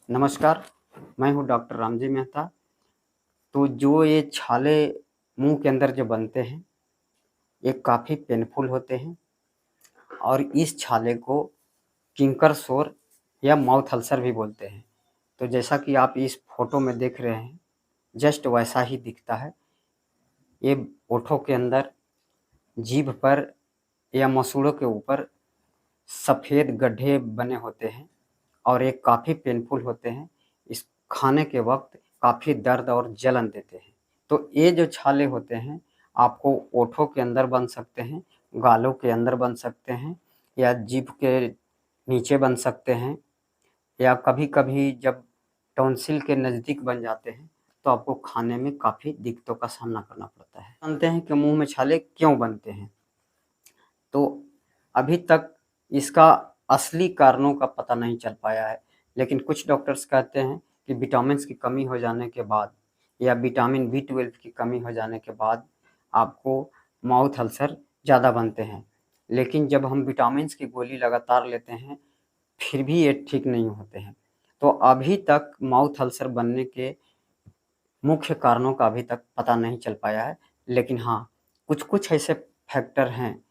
नमस्कार, मैं हूँ डॉक्टर रामजी मेहता। तो जो ये छाले मुँह के अंदर जो बनते हैं, ये काफ़ी पेनफुल होते हैं और इस छाले को किंकर सोर या माउथ अल्सर भी बोलते हैं। तो जैसा कि आप इस फ़ोटो में देख रहे हैं, जस्ट वैसा ही दिखता है। ये होठों के अंदर, जीभ पर या मसूड़ों के ऊपर सफ़ेद गड्ढे बने होते हैं और ये काफ़ी पेनफुल होते हैं। इस खाने के वक़्त काफ़ी दर्द और जलन देते हैं। तो ये जो छाले होते हैं, आपको होठों के अंदर बन सकते हैं, गालों के अंदर बन सकते हैं या जीभ के नीचे बन सकते हैं या कभी-कभी जब टॉन्सिल के नज़दीक बन जाते हैं, तो आपको खाने में काफ़ी दिक्कतों का सामना करना पड़ता है। जानते हैं कि मुँह में छाले क्यों बनते हैं? तो अभी तक इसका असली कारणों का पता नहीं चल पाया है, लेकिन कुछ डॉक्टर्स कहते हैं कि विटामिन्स की कमी हो जाने के बाद या विटामिन बी 12 की कमी हो जाने के बाद आपको माउथ अल्सर ज़्यादा बनते हैं। लेकिन जब हम विटामिन्स की गोली लगातार लेते हैं, फिर भी ये ठीक नहीं होते हैं। तो अभी तक माउथ अल्सर बनने के मुख्य कारणों का अभी तक पता नहीं चल पाया है, लेकिन हाँ, कुछ-कुछ ऐसे फैक्टर हैं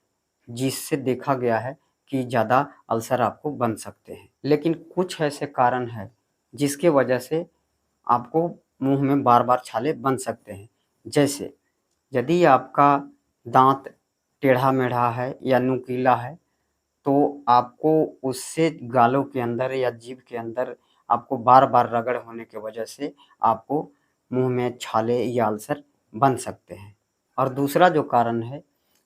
जिससे देखा गया है कि ज़्यादा अल्सर आपको बन सकते हैं। लेकिन कुछ ऐसे कारण हैं जिसके वजह से आपको मुँह में बार-बार छाले बन सकते हैं। जैसे यदि आपका दाँत टेढ़ा-मेढ़ा है या नुकीला है, तो आपको उससे गालों के अंदर या जीभ के अंदर आपको बार-बार रगड़ होने की वजह से आपको मुँह में छाले या अल्सर बन सकते हैं। और दूसरा जो कारण है,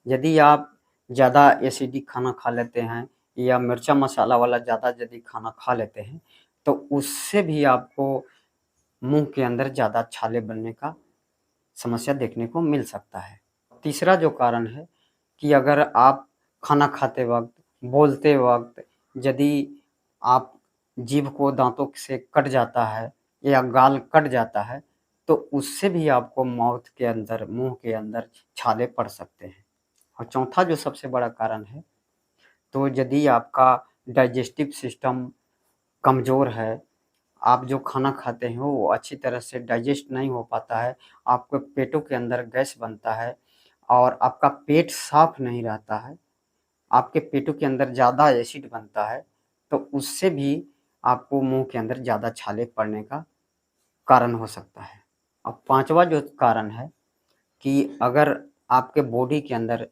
यदि आप ज़्यादा एसिडिक खाना खा लेते हैं या मिर्चा मसाला वाला ज़्यादा यदि खाना खा लेते हैं, तो उससे भी आपको मुँह के अंदर ज़्यादा छाले बनने का समस्या देखने को मिल सकता है। तीसरा जो कारण है कि अगर आप खाना खाते वक़्त, बोलते वक़्त यदि आप जीभ को दाँतों से कट जाता है या गाल कट जाता है, तो उससे भी आपको माउथ के अंदर, मुँह के अंदर छाले पड़ सकते हैं। और चौथा जो सबसे बड़ा कारण है, तो यदि आपका डाइजेस्टिव सिस्टम कमज़ोर है, आप जो खाना खाते हैं वो अच्छी तरह से डाइजेस्ट नहीं हो पाता है, आपके पेटों के अंदर गैस बनता है और आपका पेट साफ़ नहीं रहता है, आपके पेटों के अंदर ज़्यादा एसिड बनता है, तो उससे भी आपको मुँह के अंदर ज़्यादा छाले पड़ने का कारण हो सकता है। अब पाँचवाँ जो कारण है कि अगर आपके बॉडी के अंदर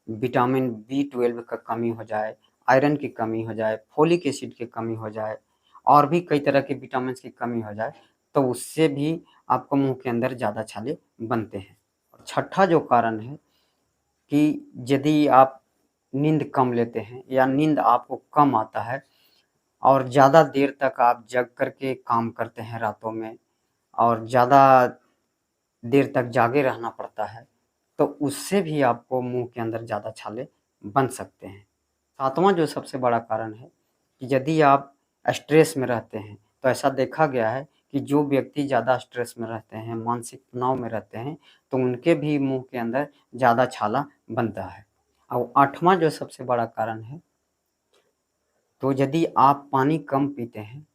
विटामिन बी 12 का कमी हो जाए, आयरन की कमी हो जाए, फोलिक एसिड की कमी हो जाए और भी कई तरह के विटामिन्स की कमी हो जाए, तो उससे भी आपको मुँह के अंदर ज़्यादा छाले बनते हैं। और छठा जो कारण है कि यदि आप नींद कम लेते हैं या नींद आपको कम आता है और ज़्यादा देर तक आप जग कर के काम करते हैं रातों में और ज़्यादा देर तक जागे रहना पड़ता है, तो उससे भी आपको मुँह के अंदर ज़्यादा छाले बन सकते हैं। सातवाँ जो सबसे बड़ा कारण है कि यदि आप स्ट्रेस में रहते हैं, तो ऐसा देखा गया है कि जो व्यक्ति ज़्यादा स्ट्रेस में रहते हैं, मानसिक तनाव में रहते हैं, तो उनके भी मुँह के अंदर ज़्यादा छाला बनता है। और आठवाँ जो सबसे बड़ा कारण है, तो यदि आप पानी कम पीते हैं,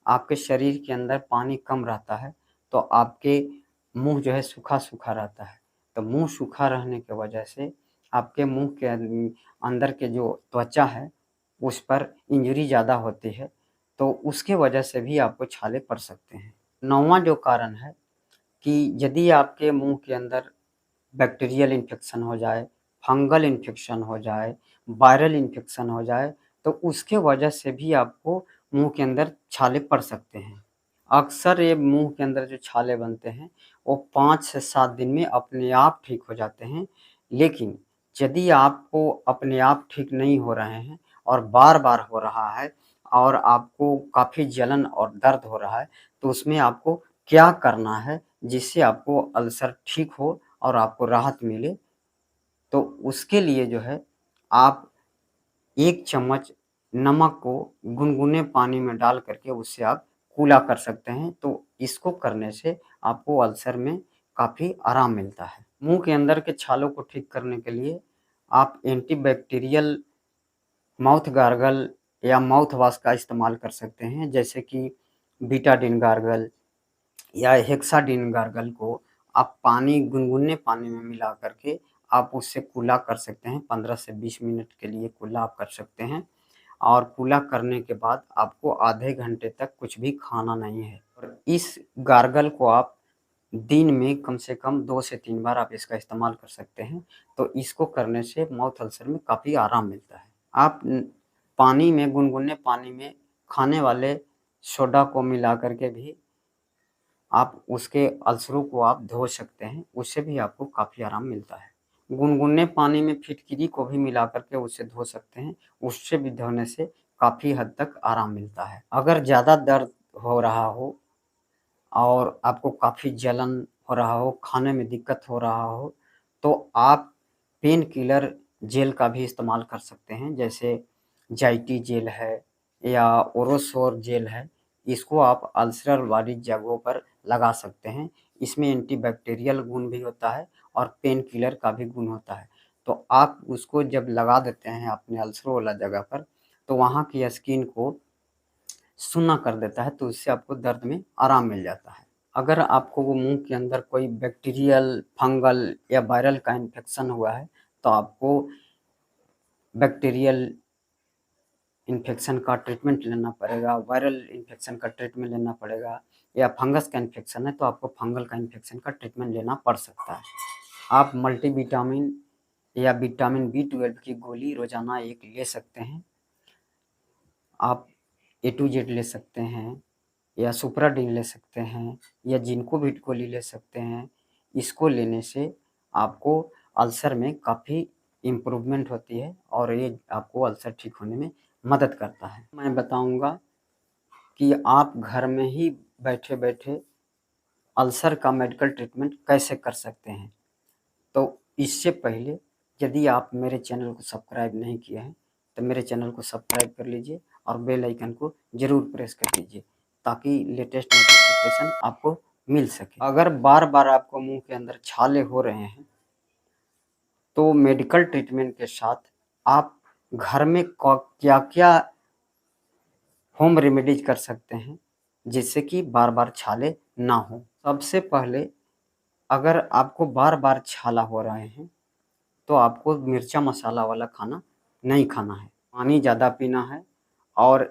आपके शरीर के अंदर पानी कम रहता है, तो आपके मुँह जो है सूखा-सूखा रहता है। तो मुँह सूखा रहने की वजह से आपके मुँह के अंदर के जो त्वचा है, उस पर इंजरी ज़्यादा होती है, तो उसके वजह से भी आपको छाले पड़ सकते हैं। 9वाँ जो कारण है कि यदि आपके मुँह के अंदर बैक्टीरियल इन्फेक्शन हो जाए, फंगल इन्फेक्शन हो जाए, वायरल इन्फेक्शन हो जाए, तो उसके वजह से भी आपको मुँह के अंदर छाले पड़ सकते हैं। अक्सर ये मुँह के अंदर जो छाले बनते हैं, वो 5 से 7 दिन में अपने आप ठीक हो जाते हैं। लेकिन यदि आपको अपने आप ठीक नहीं हो रहे हैं और बार-बार हो रहा है और आपको काफ़ी जलन और दर्द हो रहा है, तो उसमें आपको क्या करना है जिससे आपको अल्सर ठीक हो और आपको राहत मिले? तो उसके लिए जो है आप 1 चम्मच नमक को गुनगुने पानी में डाल कर के उससे आप कूला कर सकते हैं। तो इसको करने से आपको अल्सर में काफ़ी आराम मिलता है। मुँह के अंदर के छालों को ठीक करने के लिए आप एंटीबैक्टीरियल माउथ गार्गल या माउथ वॉश का इस्तेमाल कर सकते हैं, जैसे कि बीटाडीन गार्गल या हेक्साडीन गार्गल को आप गुनगुने पानी में मिला करके आप उससे कुल्ला कर सकते हैं। 15 से 20 मिनट के लिए कुल्ला आप कर सकते हैं और कुल्ला करने के बाद आपको आधे घंटे तक कुछ भी खाना नहीं है। और इस गार्गल को आप दिन में कम से कम 2 से 3 बार आप इसका इस्तेमाल कर सकते हैं। तो इसको करने से माउथ अल्सर में काफ़ी आराम मिलता है। आप गुनगुने पानी में खाने वाले सोडा को मिला करके भी आप उसके अल्सरों को आप धो सकते हैं, उससे भी आपको काफ़ी आराम मिलता है। गुनगुने पानी में फिटकिरी को भी मिला करके उससे धो सकते हैं, उससे भी धोने से काफ़ी हद तक आराम मिलता है। अगर ज़्यादा दर्द हो रहा हो और आपको काफ़ी जलन हो रहा हो, खाने में दिक्कत हो रहा हो, तो आप पेन किलर जेल का भी इस्तेमाल कर सकते हैं, जैसे जाइटी जेल है या ओरोसोर जेल है। इसको आप अल्सर वाली जगहों पर लगा सकते हैं। इसमें एंटीबैक्टीरियल गुण भी होता है और पेन किलर का भी गुण होता है। तो आप उसको जब लगा देते हैं अपने अल्सरों वाला जगह पर, तो वहाँ की स्किन को सूना कर देता है, तो इससे आपको दर्द में आराम मिल जाता है। अगर आपको वो मुँह के अंदर कोई बैक्टीरियल, फंगल या वायरल का इन्फेक्शन हुआ है, तो आपको बैक्टीरियल इन्फेक्शन का ट्रीटमेंट लेना पड़ेगा, वायरल इन्फेक्शन का ट्रीटमेंट लेना पड़ेगा, या फंगस का इन्फेक्शन है तो आपको फंगल का इन्फेक्शन का ट्रीटमेंट लेना पड़ सकता है। आप मल्टीविटामिन या विटामिन B12 की गोली रोज़ाना 1 ले सकते हैं। आप A to Z ले सकते हैं या सुप्राडीन ले सकते हैं या जिनको भी गोली ले सकते हैं। इसको लेने से आपको अल्सर में काफ़ी इम्प्रूवमेंट होती है और ये आपको अल्सर ठीक होने में मदद करता है। मैं बताऊंगा कि आप घर में ही बैठे-बैठे अल्सर का मेडिकल ट्रीटमेंट कैसे कर सकते हैं। तो इससे पहले यदि आप मेरे चैनल को सब्सक्राइब नहीं किए हैं, तो मेरे चैनल को सब्सक्राइब कर लीजिए और बेल आइकन को ज़रूर प्रेस कर दीजिए, ताकि लेटेस्ट नोटिफिकेशन आपको मिल सके। अगर बार-बार आपको मुँह के अंदर छाले हो रहे हैं, तो मेडिकल ट्रीटमेंट के साथ आप घर में क्या-क्या होम रेमेडीज़ कर सकते हैं, जिससे कि बार-बार छाले ना हों। सबसे पहले अगर आपको बार-बार छाला हो रहे हैं, तो आपको मिर्चा मसाला वाला खाना नहीं खाना है। पानी ज़्यादा पीना है और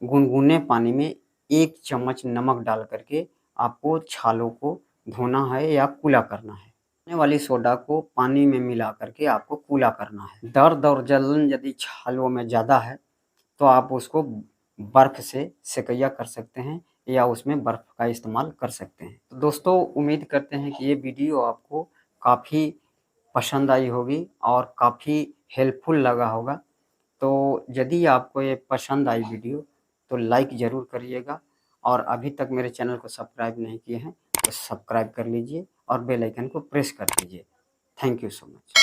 गुनगुने पानी में 1 चम्मच नमक डाल कर के आपको छालों को धोना है या कुल्ला करना है। खाने वाली सोडा को पानी में मिला कर के आपको कुल्ला करना है। दर्द और जलन यदि छालों में ज़्यादा है, तो आप उसको बर्फ़ से सेकैया कर सकते हैं या उसमें बर्फ़ का इस्तेमाल कर सकते हैं। तो दोस्तों, उम्मीद करते हैं कि ये वीडियो आपको काफ़ी पसंद आई होगी और काफ़ी हेल्पफुल लगा होगा। तो यदि आपको ये पसंद आई वीडियो, तो लाइक ज़रूर करिएगा और अभी तक मेरे चैनल को सब्सक्राइब नहीं किए हैं, तो सब्सक्राइब कर लीजिए और बेल आइकन को प्रेस कर दीजिए। Thank you so much.